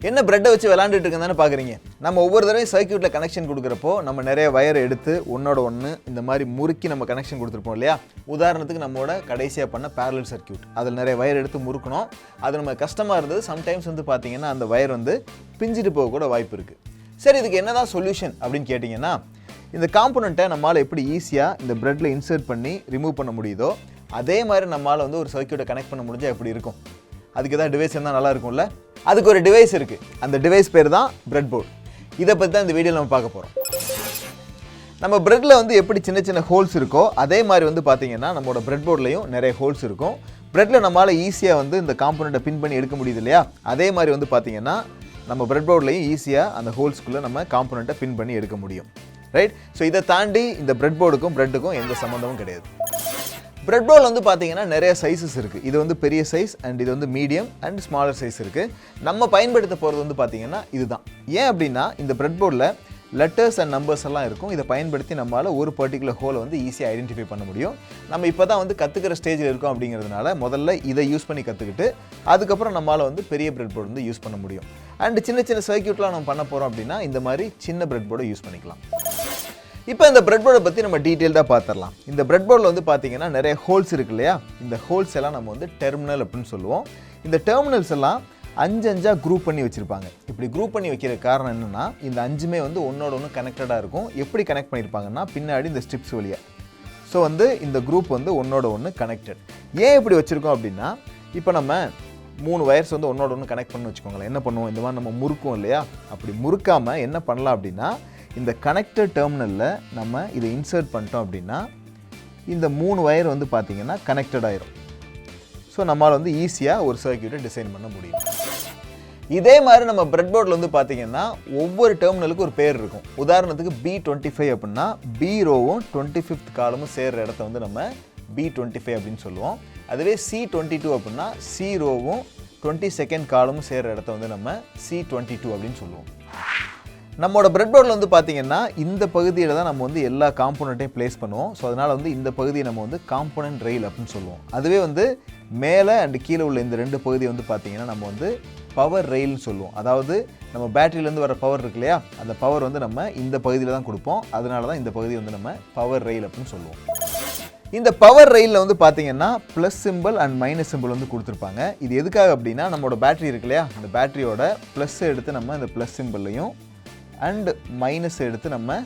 என்ன பிரெட்டை வச்சு விளாண்டுட்டு இருக்குன்னு பார்க்குறீங்க. நம்ம ஒவ்வொரு தடவையும் சர்க்யூட்டில் கனெக்ஷன் கொடுக்குறப்போ நம்ம நிறைய வயரை எடுத்து ஒன்னோட ஒன்று இந்த மாதிரி முறுக்கி நம்ம கனெக்ஷன் கொடுத்துருப்போம் இல்லையா. உதாரணத்துக்கு நம்மளோட கடைசியாக பண்ண பேரலல் சர்க்யூட், அதில் நிறைய வயர் எடுத்து முறுக்கணும். அது நம்ம கஷ்டமாக இருந்தது. சம்டைம்ஸ் வந்து பார்த்தீங்கன்னா அந்த வயர் வந்து பிஞ்சிட்டு போக கூட வாய்ப்பு இருக்குது. சரி, இதுக்கு என்ன தான் சொல்யூஷன் அப்படின்னு கேட்டிங்கன்னா, இந்த காம்போனண்ட்டை நம்மளால் எப்படி ஈஸியாக இந்த பிரெட்டில் இன்சர்ட் பண்ணி ரிமூவ் பண்ண முடியுதோ அதே மாதிரி நம்மளால் வந்து ஒரு சர்க்யூட்டை கனெக்ட் பண்ண முடிஞ்சால் எப்படி இருக்கும். அதுக்கு ஏதாவது டிவைஸ் இருந்தால் நல்லா இருக்கும்ல. அதுக்கு ஒரு டிவைஸ் இருக்குது. அந்த டிவைஸ் பேர் தான் பிரெட் போர்டு. இதை பற்றி தான் இந்த வீடியோவில் நம்ம பார்க்க போகிறோம். நம்ம பிரெட்டில் வந்து எப்படி சின்ன சின்ன ஹோல்ஸ் இருக்கோ அதே மாதிரி வந்து பார்த்தீங்கன்னா நம்மளோட பிரெட் போர்ட்லையும் நிறைய ஹோல்ஸ் இருக்கும். பிரெட்டில் நம்மளால் ஈஸியாக வந்து இந்த காம்போனண்ட்டை பின் பண்ணி எடுக்க முடியுது இல்லையா. அதே மாதிரி வந்து பார்த்தீங்கன்னா நம்ம பிரெட் போர்ட்லையும் ஈஸியாக அந்த ஹோல்ஸ்குள்ளே நம்ம காம்போனண்ட்டை பின் பண்ணி எடுக்க முடியும். ரைட். ஸோ இதை தாண்டி இந்த பிரெட் போர்டுக்கும் பிரெட்டுக்கும் எந்த சம்மந்தமும் கிடையாது. பிரெட் போர்டில் வந்து பார்த்தீங்கன்னா நிறைய சைஸஸ் இருக்குது. இது வந்து பெரிய சைஸ் அண்ட் இது வந்து மீடியம் அண்ட் ஸ்மாலர் சைஸ் இருக்குது. நம்ம பயன்படுத்த போகிறது வந்து பார்த்தீங்கன்னா இதுதான். ஏன் அப்படின்னா இந்த பிரெட் போர்டில் லெட்டர்ஸ் அண்ட் நம்பர்ஸ் எல்லாம் இருக்கும். இதை பயன்படுத்தி நம்மளால் ஒரு பர்டிகுலர் ஹோலை வந்து ஈஸியாக ஐடென்டிஃபை பண்ண முடியும். நம்ம இப்போ தான் வந்து கற்றுக்கிற ஸ்டேஜில் இருக்கோம் அப்படிங்கிறதுனால முதல்ல இதை யூஸ் பண்ணி கற்றுக்கிட்டு அதுக்கப்புறம் நம்மளால் வந்து பெரிய பிரெட் போர்டு வந்து யூஸ் பண்ண முடியும். அண்ட் சின்ன சின்ன சர்க்யூட்லாம் நம்ம பண்ண போகிறோம் அப்படின்னா இந்த மாதிரி சின்ன பிரெட் போர்டை யூஸ் பண்ணிக்கலாம். இப்போ இந்த பிரெட் போர்டை பற்றி நம்ம டீட்டெயில்டாக பார்த்துடலாம். இந்த பிரெட் போர்டில் வந்து பார்த்தீங்கன்னா நிறைய ஹோல்ஸ் இருக்கு இல்லையா. இந்த ஹோல்ஸ் எல்லாம் நம்ம வந்து டெர்மினல் அப்படின்னு சொல்லுவோம். இந்த டெர்மினல்ஸ் எல்லாம் 5 குரூப் பண்ணி வச்சுருப்பாங்க. இப்படி குரூப் பண்ணி வைக்கிற காரணம் என்னென்னா, இந்த 5மே வந்து ஒன்னோட ஒன்று கனெக்டடாக இருக்கும். எப்படி கனெக்ட் பண்ணியிருப்பாங்கன்னா பின்னாடி இந்த ஸ்ட்ரிப்ஸ் வழியாக. ஸோ வந்து இந்த குரூப் வந்து ஒன்னோட ஒன்று கனெக்டட். ஏன் இப்படி வச்சுருக்கோம் அப்படின்னா, இப்போ நம்ம 3 வயர்ஸ் வந்து ஒன்னோட ஒன்று கனெக்ட் பண்ணி வச்சுக்கோங்களேன். என்ன பண்ணுவோம், இந்த மாதிரி நம்ம முறுக்கும் இல்லையா. அப்படி முறுக்காமல் என்ன பண்ணலாம் அப்படின்னா, இந்த கனெக்டட் டெர்மினலில் நம்ம இதை இன்சர்ட் பண்ணிட்டோம் அப்படின்னா இந்த 3 வயர் வந்து பார்த்திங்கன்னா கனெக்டட் ஆயிரும். ஸோ நம்மளால் வந்து ஈஸியாக ஒரு சர்க்யூட்டை டிசைன் பண்ண முடியும். இதே மாதிரி நம்ம பிரெட் போர்டில் வந்து பார்த்திங்கன்னா ஒவ்வொரு டெர்மினலுக்கும் ஒரு பேர் இருக்கும். உதாரணத்துக்கு B25 அப்படின்னா B ரோவும் 25th காலமும் சேர்கிற இடத்த வந்து நம்ம B25 அப்படின்னு சொல்லுவோம். அதுவே C22 அப்படின்னா C ரோவும் 22nd காலமும் சேர்கிற இடத்த வந்து நம்ம C22 அப்படின்னு சொல்லுவோம். நம்மளோட பிரெட் போர்டில் வந்து பார்த்தீங்கன்னா இந்த பகுதியில் தான் நம்ம வந்து எல்லா காம்போனண்ட்டையும் பிளேஸ் பண்ணுவோம். ஸோ அதனால் வந்து இந்த பகுதியை நம்ம வந்து காம்போனன்ட் ரெயில் அப்படின்னு சொல்லுவோம். அதுவே வந்து மேலே அண்ட் கீழே உள்ள இந்த 2 பகுதியை வந்து பார்த்தீங்கன்னா நம்ம வந்து பவர் ரெயில்னு சொல்லுவோம். அதாவது நம்ம பேட்டரியிலேருந்து வர பவர் இருக்கு இல்லையா, அந்த பவர் வந்து நம்ம இந்த பகுதியில் தான் கொடுப்போம். அதனால தான் இந்த பகுதி வந்து நம்ம பவர் ரெயில் அப்படின்னு சொல்லுவோம். இந்த பவர் ரெயிலில் வந்து பார்த்தீங்கன்னா plus symbol and minus simple வந்து கொடுத்துருப்பாங்க. இது எதுக்காக அப்படின்னா நம்மளோட பேட்டரி இருக்கு இல்லையா, அந்த பேட்டரியோட ப்ளஸ்ஸை எடுத்து நம்ம இந்த ப்ளஸ் சிம்பிளையும் அண்ட் மைனஸ் எடுத்து நம்ம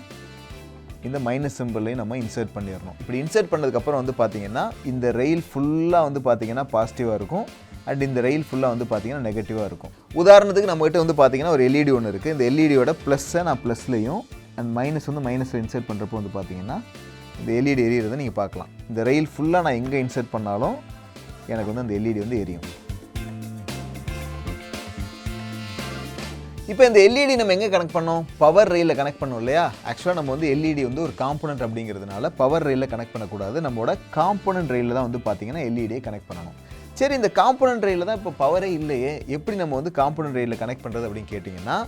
இந்த மைனஸ் சிம்பிளையும் நம்ம இன்சர்ட் பண்ணிடணும். இப்படி இன்சர்ட் பண்ணதுக்கப்புறம் வந்து பார்த்தீங்கன்னா இந்த ரெயில் ஃபுல்லாக வந்து பார்த்தீங்கன்னா பாசிட்டிவாக இருக்கும் அண்ட் இந்த ரெயில் ஃபுல்லாக வந்து பார்த்தீங்கன்னா நெகட்டிவாக இருக்கும். உதாரணத்துக்கு நம்மகிட்ட வந்து பார்த்தீங்கன்னா ஒரு எல்இடி ஒன்று இருக்குது. இந்த எல்இடியோட ப்ளஸ்ஸை நான் ப்ளஸ்லையும் அண்ட் மைனஸ் வந்து மைனஸில் இன்சர்ட் பண்ணுறப்போ வந்து பார்த்தீங்கன்னா இந்த எல்இடி எரியிறதை நீங்கள் பார்க்கலாம். இந்த ரெயில் ஃபுல்லாக நான் எங்கே இன்சர்ட் பண்ணாலும் எனக்கு வந்து அந்த எல்இடி வந்து எரியும். இப்போ இந்த எல்இடி நம்ம எங்கே கனெக்ட் பண்ணோம், பவர் ரெயிலில் கனெக்ட் பண்ணோம் இல்லையா. ஆக்சுவலாக நம்ம வந்து எல்இடி வந்து ஒரு காம்போனன்ட் அப்படிங்கிறதுனால பவர் ரெயிலில் கனெக்ட் பண்ணக்கூடாது. நம்மளோட காம்போனன்ட் ரெயிலில் தான் வந்து பார்த்தீங்கன்னா எல்இடியை கனெக்ட் பண்ணணும். சரி, இந்த காம்போனன்ட் ரெயிலில் தான் இப்போ பவரே இல்லையே, எப்படி நம்ம வந்து காம்போனன்ட் ரெயிலில் கனெக்ட் பண்ணுறது அப்படின்னு கேட்டிங்கன்னா,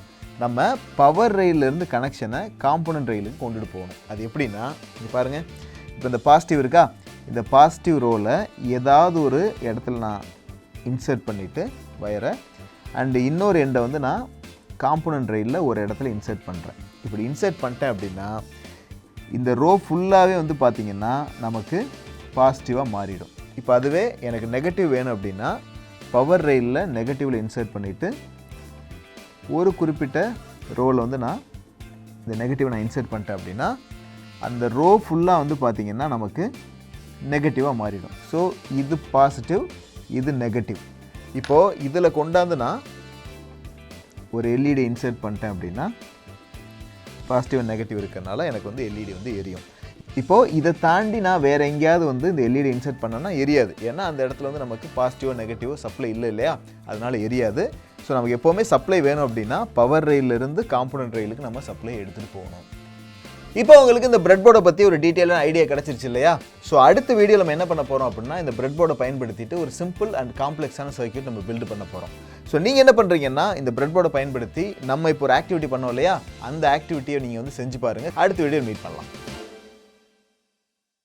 நம்ம பவர் ரெயிலிருந்து கனெக்ஷனை காம்போனன்ட் ரெயிலுக்கு கொண்டுட்டு போகணும். அது எப்படின்னா, இங்கே பாருங்கள், இப்போ இந்த பாசிட்டிவ் இருக்கா, இந்த பாசிட்டிவ் ரோவில் ஏதாவது ஒரு இடத்துல நான் இன்சர்ட் பண்ணிவிட்டு வயரை அண்டு இன்னொரு எண்டை வந்து நான் காம்போனன்ட் ரெயிலில் ஒரு இடத்துல இன்சர்ட் பண்ணுறேன். இப்படி இன்சர்ட் பண்ணிட்டேன் அப்படின்னா இந்த ரோ ஃபுல்லாகவே வந்து பார்த்திங்கன்னா நமக்கு பாசிட்டிவாக மாறிடும். இப்போ அதுவே எனக்கு நெகட்டிவ் வேணும் அப்படின்னா பவர் ரெயிலில் நெகட்டிவில் இன்சர்ட் பண்ணிவிட்டு ஒரு குறிப்பிட்ட ரோவில் வந்து நான் இந்த நெகட்டிவை நான் இன்சர்ட் பண்ணிட்டேன் அப்படின்னா அந்த ரோ ஃபுல்லாக வந்து பார்த்திங்கன்னா நமக்கு நெகட்டிவாக மாறிடும். ஸோ இது பாசிட்டிவ், இது நெகட்டிவ். இப்போது இதில் கொண்டாந்து நான் ஒரு எல்இடி இன்சர்ட் பண்ணிட்டேன் அப்படின்னா பாசிட்டிவ் அண்ட் நெகட்டிவ் இருக்கிறனால எனக்கு வந்து எல்இடி வந்து எரியும். இப்போது இதை தாண்டி நான் வேறு எங்கேயாவது வந்து இந்த எல்இடி இன்சர்ட் பண்ணேன்னா எரியாது. ஏன்னா அந்த இடத்துல வந்து நமக்கு பாசிட்டிவோ நெகட்டிவோ சப்ளை இல்லை இல்லையா, அதனால் எரியாது. ஸோ நமக்கு எப்போவுமே சப்ளை வேணும் அப்படின்னா பவர் ரெயிலிருந்து காம்போனன்ட் ரெயிலுக்கு நம்ம சப்ளை எடுத்துகிட்டு போகணும். இப்போ உங்களுக்கு இந்த பிரெட் போர்டை பற்றி ஒரு டீட்டெயிலான ஐடியா கிடச்சிருச்சு இல்லையா. ஸோ அடுத்த வீடியோ நம்ம என்ன பண்ண போகிறோம் அப்படின்னா இந்த பிரெட் போர்டை பயன்படுத்திட்டு ஒரு சிம்பிள் அண்ட் காம்ப்ளெக்ஸான சர்க்யூட் நம்ம பில்டு பண்ண போகிறோம். ஸோ நீங்கள் என்ன பண்ணுறீங்கன்னா இந்த பிரெட் போர்டை பயன்படுத்தி நம்ம இப்போ ஒரு ஆக்டிவிட்டி பண்ணோம் இல்லையா, அந்த ஆக்டிவிட்டியை நீங்கள் வந்து செஞ்சு பாருங்கள். அடுத்த வீடியோ மீட் பண்ணலாம்.